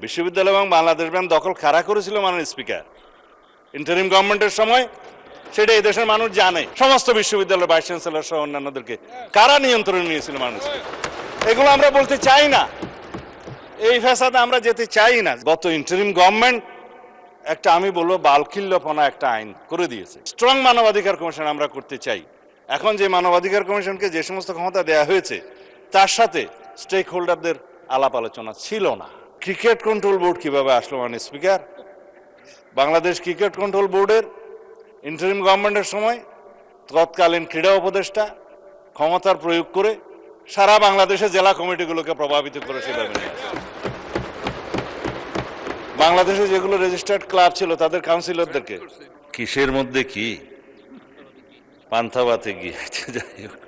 বিশ্ববিদ্যালয় এবং বাংলাদেশ ব্যাংক দখল কারা করেছিল মাননীয় স্পিকার ইন্টারিম গভর্নমেন্টের সময়, সেটা এই দেশের মানুষ জানে। সমস্ত বিশ্ববিদ্যালয়ের ভাইস চ্যান্সেলর সহ অন্যান্যদেরকে কারা নিয়ন্ত্রণে নিয়েছিল মাননীয় স্পিকার, এগুলো আমরা বলতে চাই না। এই ফ্যাসাদে আমরা যেতে চাই না। গত ইন্টারিম গভর্নমেন্ট একটা, আমি বলবো, বালকিল্যপনা একটা আইন করে দিয়েছে। স্ট্রং মানবাধিকার কমিশন আমরা করতে চাই। এখন যে মানবাধিকার কমিশনকে যে সমস্ত ক্ষমতা দেয়া হয়েছে, তার সাথে স্টেক হোল্ডারদের আলাপ আলোচনা ছিল না। ক্রিকেট কন্ট্রোল বোর্ড কিভাবে আসলো মাননীয় স্পিকার? বাংলাদেশ ক্রিকেট কন্ট্রোল বোর্ডের ইন্টারিম গভর্নমেন্টের সময় তৎকালীন ক্রীড়া উপদেষ্টা ক্ষমতার প্রয়োগ করে সারা বাংলাদেশের জেলা কমিটিগুলোকে প্রভাবিত করে সেভাবে নিয়ে আসে। বাংলাদেশে যেগুলো রেজিস্টার্ড ক্লাব ছিল তাদের কাউন্সিলরদেরকে কিসের মধ্যে কি পান্থাবাতে গিয়ে, যাই হোক,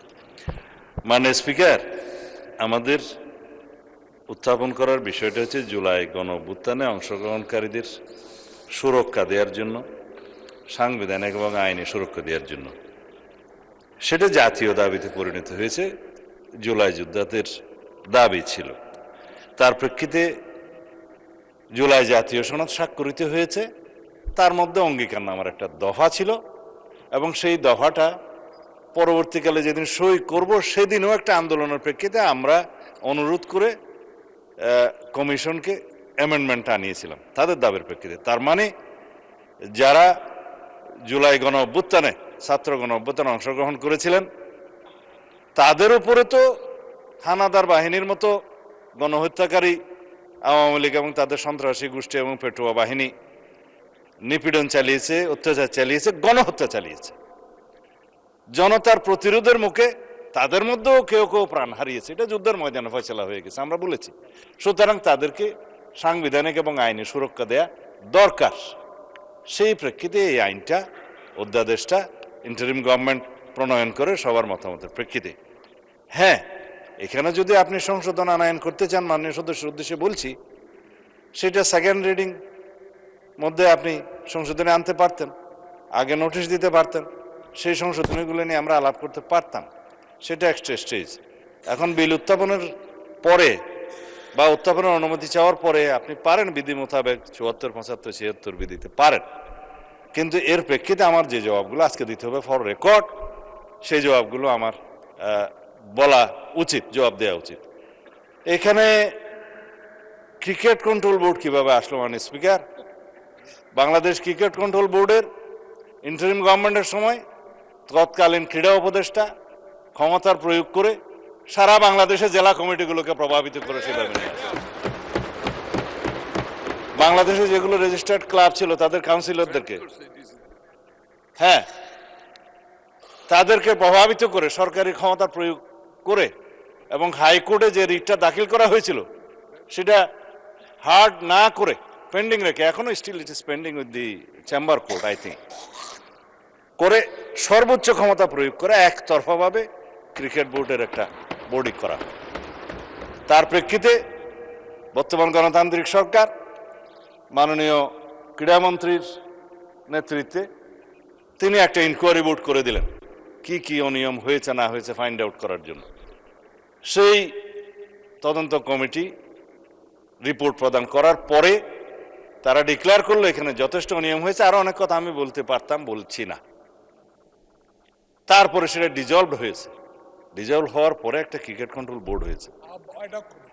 মাননীয় স্পিকার, আমাদের উত্থাপন করার বিষয়টা হচ্ছে জুলাই গণঅভ্যুত্থানে অংশগ্রহণকারীদের সুরক্ষা দেওয়ার জন্য, সাংবিধানিক এবং আইনি সুরক্ষা দেওয়ার জন্য। সেটা জাতীয় দাবিতে পরিণত হয়েছে। জুলাই যোদ্ধাদের দাবি ছিল, তার প্রেক্ষিতে জুলাই জাতীয় সনদ স্বাক্ষরিত হয়েছে। তার মধ্যে অঙ্গীকারনামার একটা দফা ছিল, এবং সেই দফাটা পরবর্তীকালে যেদিন সই করব সেদিনও একটা আন্দোলনের প্রেক্ষিতে আমরা অনুরোধ করে কমিশনকে অ্যামেন্ডমেন্ট আনিয়েছিলাম তাদের দাবির প্রেক্ষিতে। তার মানে যারা জুলাই গণ অভ্যুত্থানে, ছাত্র গণ অভ্যুত্থানে অংশগ্রহণ করেছিলেন, তাদের উপরে তো হানাদার বাহিনীর মতো গণহত্যাকারী আওয়ামী লীগ এবং তাদের সন্ত্রাসী গোষ্ঠী এবং পেটুয়া বাহিনী নিপীড়ন চালিয়েছে, অত্যাচার চালিয়েছে, গণহত্যা চালিয়েছে। জনতার প্রতিরোধের মুখে তাদের মধ্যেও কেউ কেউ প্রাণ হারিয়েছে। এটা যুদ্ধের ময়দানে ফয়সালা হয়ে গেছে, আমরা বলেছি। সুতরাং তাদেরকে সাংবিধানিক এবং আইনি সুরক্ষা দেয়া দরকার। সেই প্রেক্ষিতে এই আইনটা, অধ্যাদেশটা ইন্টারিম গভর্নমেন্ট প্রণয়ন করে সবার মতামতের প্রেক্ষিতে। হ্যাঁ, এখানে যদি আপনি সংশোধন আনয়ন করতে চান, মাননীয় সদস্যের উদ্দেশ্যে বলছি, সেটা সেকেন্ড রিডিং মধ্যে আপনি সংশোধনে আনতে পারতেন, আগে নোটিশ দিতে পারতেন, সেই সংশোধনীগুলো নিয়ে আমরা আলাপ করতে পারতাম। সেটা এক্সট্রা স্টেজ। এখন বিল উত্থাপনের পরে বা উত্থাপনের অনুমতি চাওয়ার পরে আপনি পারেন বিধি মোতাবেক ৭৪, ৭৫, ৭৬ বিধিতে পারেন, কিন্তু এর প্রেক্ষিতে আমার যে জবাবগুলো আজকে দিতে হবে ফর রেকর্ড, সেই জবাবগুলো আমার বলা উচিত, জবাব দেওয়া উচিত। এখানে ক্রিকেট কন্ট্রোল বোর্ড কিভাবে আসলো মাননীয় স্পিকার? বাংলাদেশ ক্রিকেট কন্ট্রোল বোর্ডের ইন্টারিম গভর্নমেন্টের সময় তৎকালীন ক্রীড়া উপদেষ্টা ক্ষমতার প্রয়োগ করে সারা বাংলাদেশের জেলা কমিটিগুলোকে প্রভাবিত করে সেভাবে নিয়ে আসে। বাংলাদেশে যেগুলো রেজিস্টার্ড ক্লাব ছিল তাদের কাউন্সিলরদেরকে, হ্যাঁ, তাদেরকে প্রভাবিত করে সরকারি ক্ষমতা প্রয়োগ করে, এবং হাইকোর্টে যে রিটটা দাখিল করা হয়েছিল সেটা হার্ড না করে পেন্ডিং রেখে, এখনো still it is pending with the chamber court I think, করে সর্বোচ্চ ক্ষমতা প্রয়োগ করে একতরফাভাবে ক্রিকেট বোর্ডের একটা বোর্ডিং করা। তার প্রেক্ষিতে বর্তমান গণতান্ত্রিক সরকার মাননীয় ক্রীড়ামন্ত্রীর নেতৃত্বে তিনি একটা ইনকোয়ারি বোর্ড করে দিলেন, কি কি অনিয়ম হয়েছে না হয়েছে ফাইন্ড আউট করার জন্য। সেই তদন্ত কমিটি রিপোর্ট প্রদান করার পরে তারা ডিক্লেয়ার করলো এখানে যথেষ্ট অনিয়ম হয়েছে। আরো অনেক কথা আমি বলতে পারতাম, বলছি না। তারপরে সেটা ডিজলভ হয়েছে। ডিজলভ হওয়ার পরে একটা ক্রিকেট কন্ট্রোল বোর্ড হয়েছে,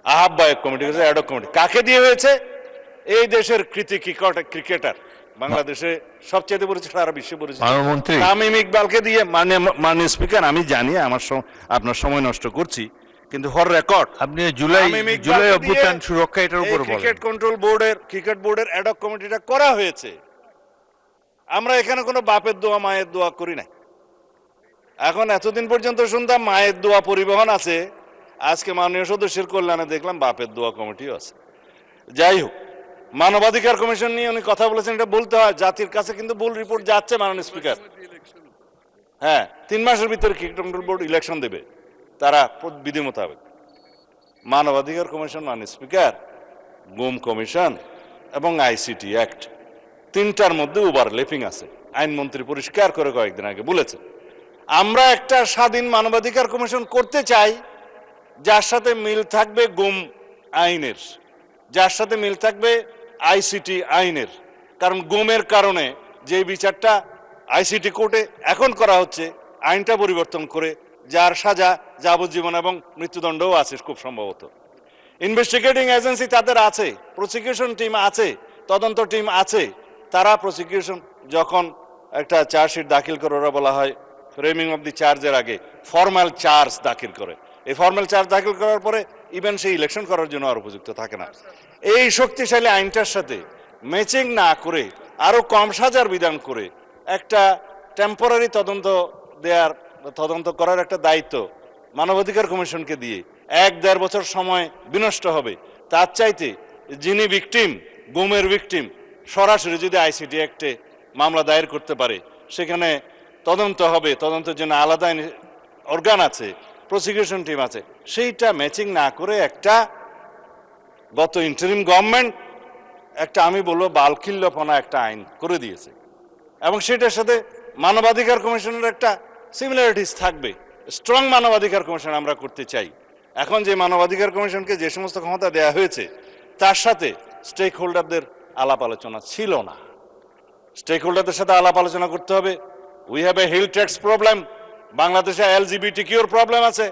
আহ্বায়ক কমিটি হয়েছে, অ্যাডক কমিটি। কাকে দিয়ে হয়েছে? এই দেশের কৃতি ক্রিকেটার, বাংলাদেশে সবচেয়ে পরিচিত, সারা বিশ্বে পরিচিত তামিম ইকবালকে দিয়ে। মাননীয় স্পিকার, আমি জানি আপনার সময় নষ্ট করছি, কিন্তু ফর রেকর্ড আপনি জুলাই অভ্যুত্থান সুরক্ষা এটার উপর বলেন। ক্রিকেট কন্ট্রোল বোর্ডের, ক্রিকেট বোর্ডের অ্যাডক কমিটিটা করা হয়েছে। আমরা এখানে কোনো বাপের দোয়া মায়ের দোয়া করি না। এখন এতদিন পর্যন্ত শুনতাম মায়ের দোয়া পরিবহন আছে, আজকে মাননীয় সদস্যের কল্যাণে দেখলাম বাপের দোয়া কমিটিও আছে। যাই হোক, মানবাধিকার কমিশন নিয়ে উনি কথা বলেছেন, এটা বলতে হয়। জাতির কাছে কিন্তু ভুল রিপোর্ট যাচ্ছে মাননীয় স্পিকার। হ্যাঁ, 3 মাসের ভিতরে ক্রিকেট কন্ট্রোল বোর্ড ইলেকশন দেবে তারা বিধি মোতাবেক। মানবাধিকার কমিশন, মাননীয় স্পিকার, গুম কমিশন এবং আইসিটি অ্যাক্ট, 3টার মধ্যে ওভারল্যাপিং আছে। আইনমন্ত্রী পরিষ্কার করে কয়েকদিন আগে বলেছেন, আমরা একটা স্বাধীন মানবাধিকার কমিশন করতে চাই যার সাথে মিল থাকবে গুম আইনের, যার সাথে মিল থাকবে আইসিটি আইনের, কারণ গুমের কারণে যে বিচারটা আইসিটি কোর্টে এখন করা হচ্ছে আইনটা পরিবর্তন করে, যার সাজা যাবজ্জীবন এবং মৃত্যুদণ্ডও আছে খুব সম্ভবত। ইনভেস্টিগেটিং এজেন্সি তাদের আছে, প্রসিকিউশন টিম আছে, তদন্ত টিম আছে, তারা প্রসিকিউশন যখন একটা চার্জশিট দাখিল করে, ওরা বলা হয় ফ্রেমিং অফ দি চার্জের আগে ফর্মাল চার্জ দাখিল করে, এই ফর্মাল চার্জ দাখিল করার পরে ইভেন সেই ইলেকশন করার জন্য আর উপযুক্ত থাকে না। এই শক্তিশালী আইনটার সাথে ম্যাচিং না করে আরো কম সাজার বিধান করে একটা টেম্পোরারি তদন্ত করার একটা দায়িত্ব মানবাধিকার কমিশনকে দিয়ে 1-1.5 বছর সময় বিনষ্ট হবে। তার চাইতে যিনি ভিকটিম, গুমের ভিকটিম, সরাসরি যদি আইসিটি অ্যাক্টে মামলা দায়ের করতে পারে, সেখানে তদন্ত হবে, তদন্তের জন্য আলাদা অর্গান আছে, প্রসিকিউশন টিম আছে, সেইটা ম্যাচিং না করে একটা গত ইন্টারিম গভর্নমেন্ট একটা, আমি বলবো বালখিল্যপনা একটা আইন করে দিয়েছে, এবং সেটার সাথে মানবাধিকার কমিশনের একটা সিমিলারিটিস থাকবে। স্ট্রং মানবাধিকার কমিশন আমরা করতে চাই। এখন যে মানবাধিকার কমিশনকে যে সমস্ত ক্ষমতা দেয়া হয়েছে, তার সাথে স্টেক হোল্ডারদের আলাপ আলোচনা ছিল না। স্টেক হোল্ডারদের সাথে আলাপ আলোচনা করতে হবে। We have a hill tracts problem, বাংলাদেশে এলজিবিটিকিউর প্রবলেম আছে।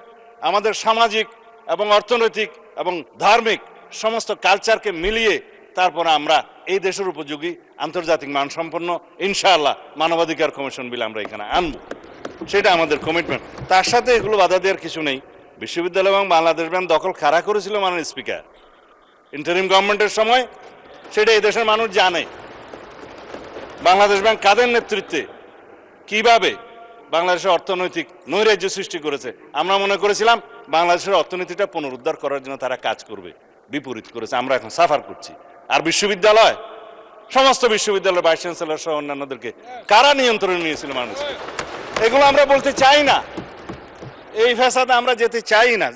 আমাদের সামাজিক এবং অর্থনৈতিক এবং ধার্মিক সমস্ত কালচারকে মিলিয়ে তারপরে আমরা এই দেশের উপযোগী আন্তর্জাতিক মানসম্পন্ন ইনশাআল্লাহ মানবাধিকার কমিশন বিল আমরা এখানে আনবো, সেটা আমাদের কমিটমেন্ট। তার সাথে এগুলো বাধা দেওয়ার কিছু নেই। বিশ্ববিদ্যালয় এবং বাংলাদেশ ব্যাংক দখল কারা করেছিল মাননীয় স্পিকার ইন্টারিম গভর্নমেন্টের সময়, সেটা এই দেশের মানুষ জানে। বাংলাদেশ ব্যাংক কাদের নেতৃত্বে কিভাবে বাংলাদেশের অর্থনৈতিক নৈরাজ্য সৃষ্টি করেছে, আমরা মনে করেছিলাম বাংলাদেশের অর্থনীতিটা পুনরুদ্ধার করার জন্য তারা কাজ করবে, বিপরীত করেছে। আমরা এখন সাফার করছি। আর বিশ্ববিদ্যালয়, সমস্ত বিশ্ববিদ্যালয়ের ভাইস চ্যান্সেলর সহ অন্যান্যদেরকে কারা নিয়ন্ত্রণে নিয়েছিল মানুষ, এগুলো আমরা বলতে চাই না। এই ফ্যাসাদে আমরা যেতে চাই না।